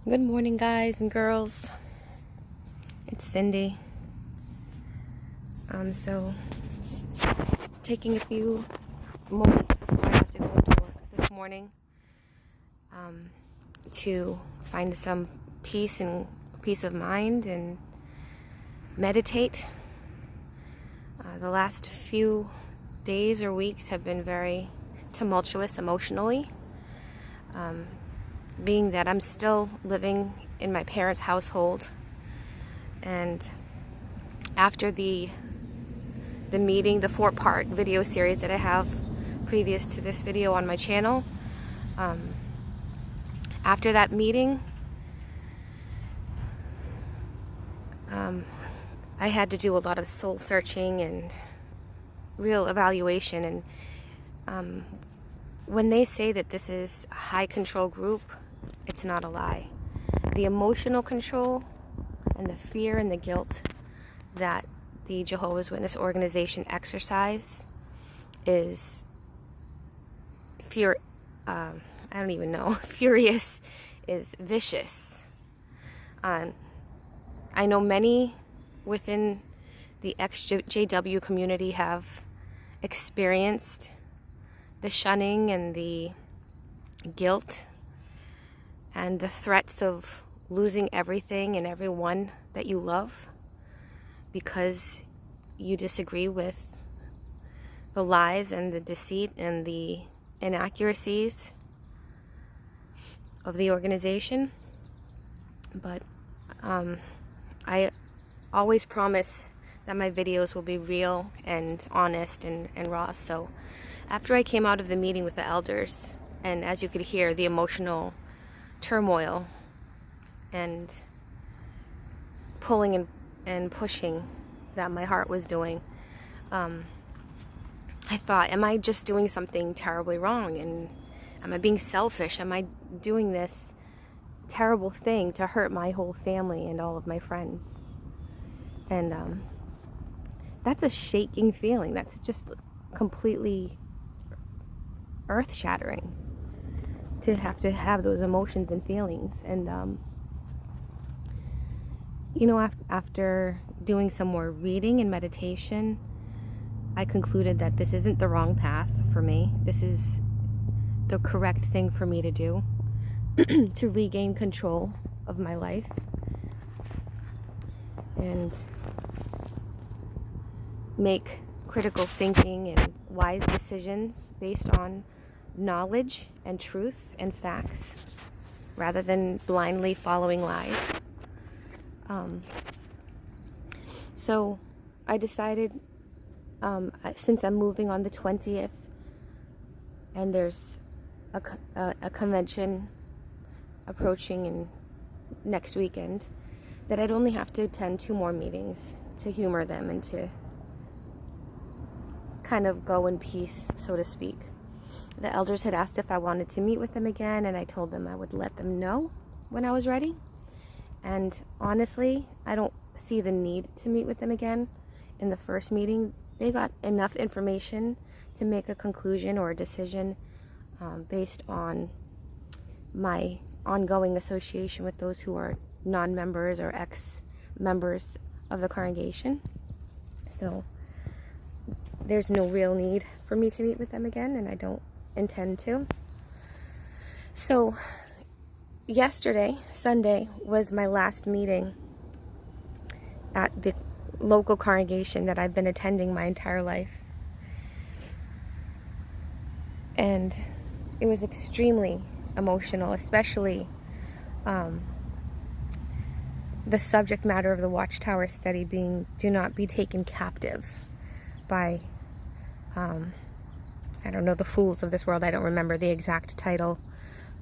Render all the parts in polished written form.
Good morning, guys and girls. It's Cindy. So taking a few moments before I have to go into work this morning to find some peace of mind and meditate. The last few days or weeks have been very tumultuous emotionally. Being that I'm still living in my parents' household, and after the meeting, the 4-part video series that I have previous to this video on my channel, after that meeting, I had to do a lot of soul searching and real evaluation. And when they say that this is a high control group, it's not a lie. The emotional control and the fear and the guilt that the Jehovah's Witness organization exercise is furious, is vicious. I know many within the ex-JW community have experienced the shunning and the guilt and the threats of losing everything and everyone that you love because you disagree with the lies and the deceit and the inaccuracies of the organization. But I always promise that my videos will be real and honest and raw. So after I came out of the meeting with the elders, and as you could hear, the emotional turmoil and pulling and pushing that my heart was doing, I thought, am I just doing something terribly wrong? And am I being selfish? Am I doing this terrible thing to hurt my whole family and all of my friends? And that's a shaking feeling. That's just completely earth-shattering to have those emotions and feelings. And after doing some more reading and meditation, I concluded that this isn't the wrong path for me. This is the correct thing for me to do to regain control of my life and make critical thinking and wise decisions based on knowledge and truth and facts rather than blindly following lies. So I decided, since I'm moving on the 20th and there's a convention approaching in next weekend, that I'd only have to attend 2 more meetings to humor them and to kind of go in peace, so to speak. The elders had asked if I wanted to meet with them again, and I told them I would let them know when I was ready. And honestly, I don't see the need to meet with them again. In the first meeting, they got enough information to make a conclusion or a decision based on my ongoing association with those who are non-members or ex-members of the congregation. So there's no real need for me to meet with them again, and I don't intend to. So yesterday, Sunday, was my last meeting at the local congregation that I've been attending my entire life. And it was extremely emotional, especially the subject matter of the Watchtower study being "Do not be taken captive" by I don't know, the fools of this world. I don't remember the exact title.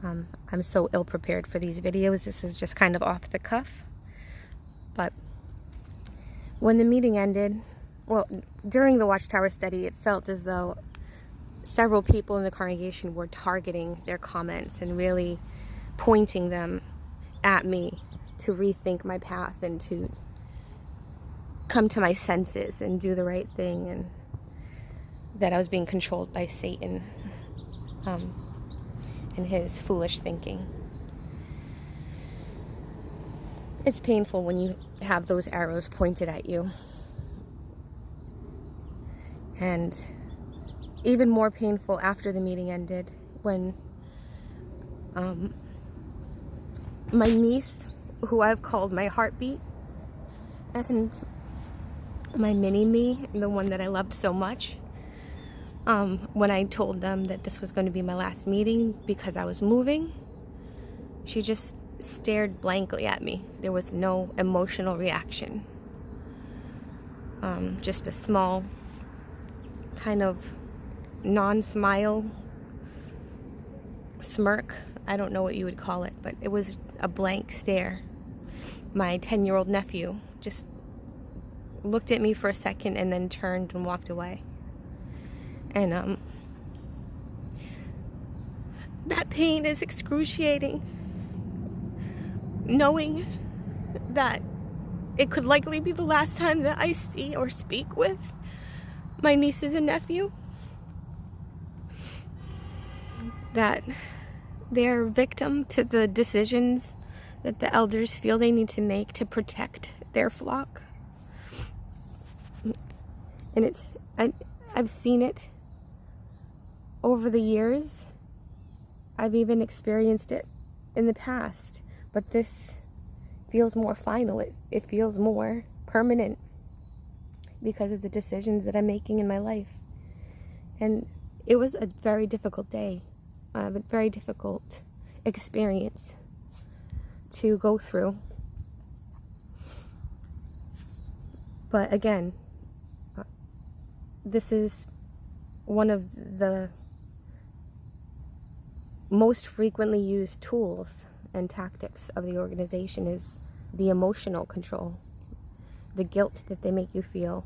I'm so ill-prepared for these videos. This is just kind of off the cuff. But when the meeting ended, during the Watchtower study, it felt as though several people in the congregation were targeting their comments and really pointing them at me to rethink my path and to come to my senses and do the right thing, and that I was being controlled by Satan and his foolish thinking. It's painful when you have those arrows pointed at you. And even more painful after the meeting ended when my niece, who I've called my heartbeat, and my mini-me, the one that I loved so much, when I told them that this was going to be my last meeting because I was moving, she just stared blankly at me. There was no emotional reaction. Just a small kind of non-smile smirk. I don't know what you would call it, but it was a blank stare. My 10-year-old nephew just looked at me for a second and then turned and walked away. And that pain is excruciating. Knowing that it could likely be the last time that I see or speak with my nieces and nephew. That they're victim to the decisions that the elders feel they need to make to protect their flock. And I've seen it over the years. I've even experienced it in the past. But this feels more final. It feels more permanent because of the decisions that I'm making in my life. And it was a very difficult day, a very difficult experience to go through. But again, this is one of the most frequently used tools and tactics of the organization is the emotional control, the guilt that they make you feel,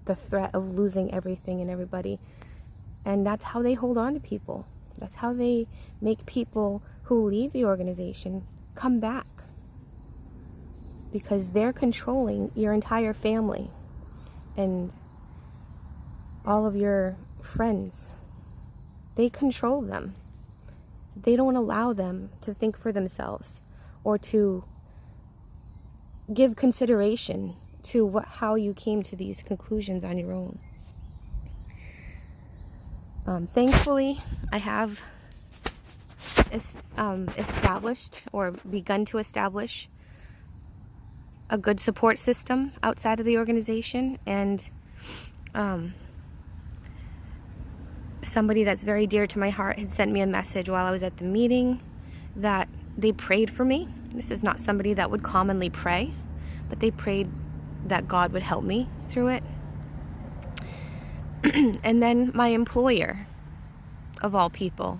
the threat of losing everything and everybody. And that's how they hold on to people. That's how they make people who leave the organization come back, because they're controlling your entire family and all of your friends. They control them. They don't allow them to think for themselves or to give consideration to how you came to these conclusions on your own. Thankfully, I have established or begun to establish a good support system outside of the organization, and somebody that's very dear to my heart had sent me a message while I was at the meeting that they prayed for me. This is not somebody that would commonly pray, but they prayed that God would help me through it. And then my employer, of all people,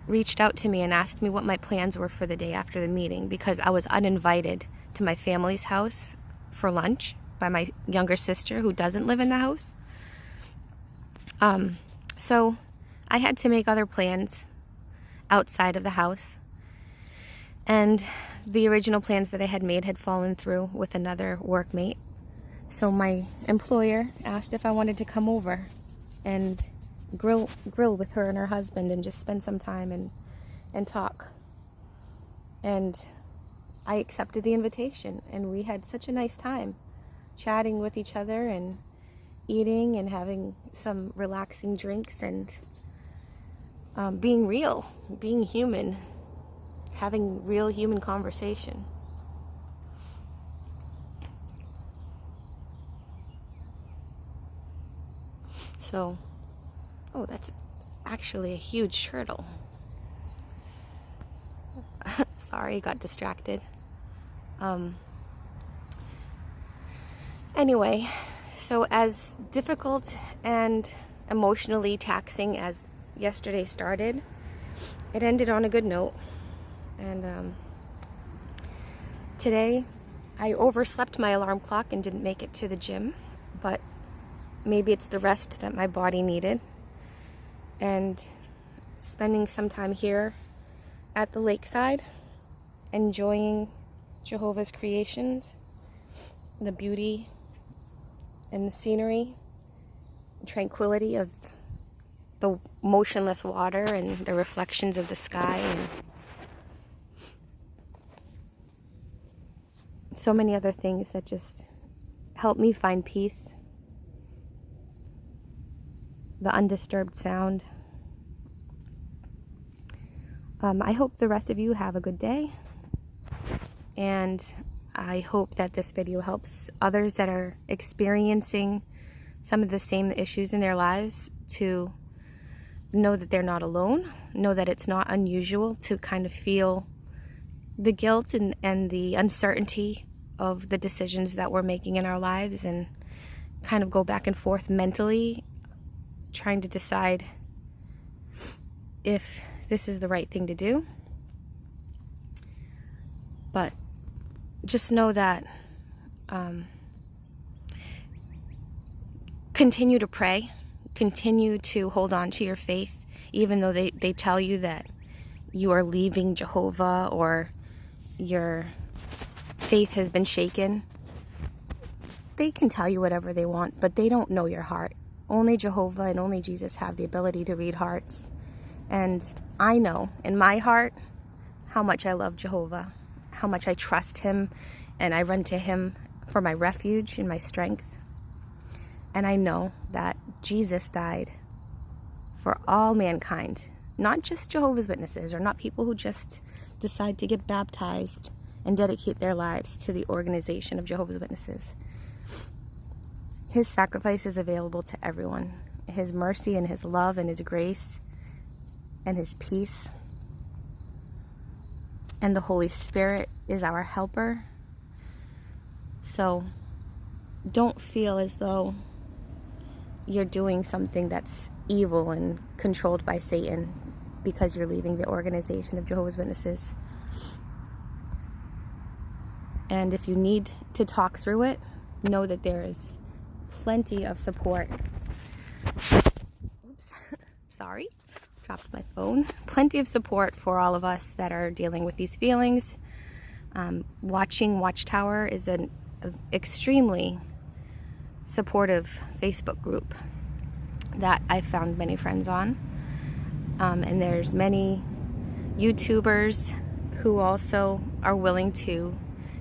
reached out to me and asked me what my plans were for the day after the meeting, because I was uninvited to my family's house for lunch by my younger sister who doesn't live in the house. So I had to make other plans outside of the house. And the original plans that I had made had fallen through with another workmate. So my employer asked if I wanted to come over and grill with her and her husband and just spend some time and talk. And I accepted the invitation, and we had such a nice time chatting with each other and eating and having some relaxing drinks and being real, being human, having real human conversation. So, oh, that's actually a huge turtle. Sorry, got distracted. Anyway, so as difficult and emotionally taxing as yesterday started, it ended on a good note. And today I overslept my alarm clock and didn't make it to the gym, but maybe it's the rest that my body needed. And spending some time here at the lakeside, enjoying Jehovah's creations, the beauty and the scenery, tranquility of the motionless water and the reflections of the sky. And so many other things that just help me find peace. The undisturbed sound. I hope the rest of you have a good day, and I hope that this video helps others that are experiencing some of the same issues in their lives to know that they're not alone, know that it's not unusual to kind of feel the guilt and the uncertainty of the decisions that we're making in our lives, and kind of go back and forth mentally trying to decide if this is the right thing to do. But just know that continue to pray, continue to hold on to your faith, even though they tell you that you are leaving Jehovah or your faith has been shaken. They can tell you whatever they want, but they don't know your heart. Only Jehovah and only Jesus have the ability to read hearts. And I know in my heart how much I love Jehovah, how much I trust him, and I run to him for my refuge and my strength. And I know that Jesus died for all mankind, not just Jehovah's Witnesses, or not people who just decide to get baptized and dedicate their lives to the organization of Jehovah's Witnesses. His sacrifice is available to everyone. His mercy and his love and his grace and his peace and the Holy Spirit is our helper. So don't feel as though you're doing something that's evil and controlled by Satan because you're leaving the organization of Jehovah's Witnesses. And if you need to talk through it, know that there is plenty of support. Oops, sorry, dropped my phone. Plenty of support for all of us that are dealing with these feelings. Watchtower is an extremely supportive Facebook group that I found many friends on. And there's many YouTubers who also are willing to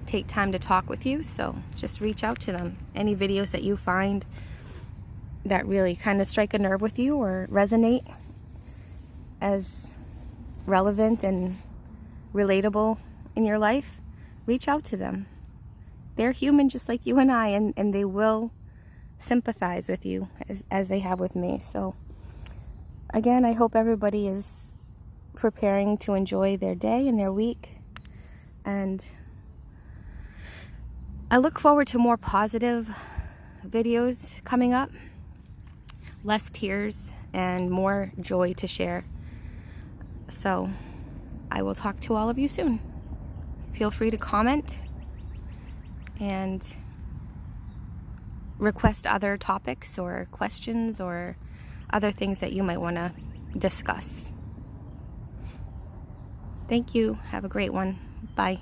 take time to talk with you, so just reach out to them. Any videos that you find that really kind of strike a nerve with you or resonate as relevant and relatable in your life, reach out to them. They're human just like you and I, and they will sympathize with you as they have with me. So again, I hope everybody is preparing to enjoy their day and their week, and I look forward to more positive videos coming up, less tears and more joy to share. So I will talk to all of you soon. Feel free to comment and request other topics or questions or other things that you might want to discuss. Thank you. Have a great one. Bye.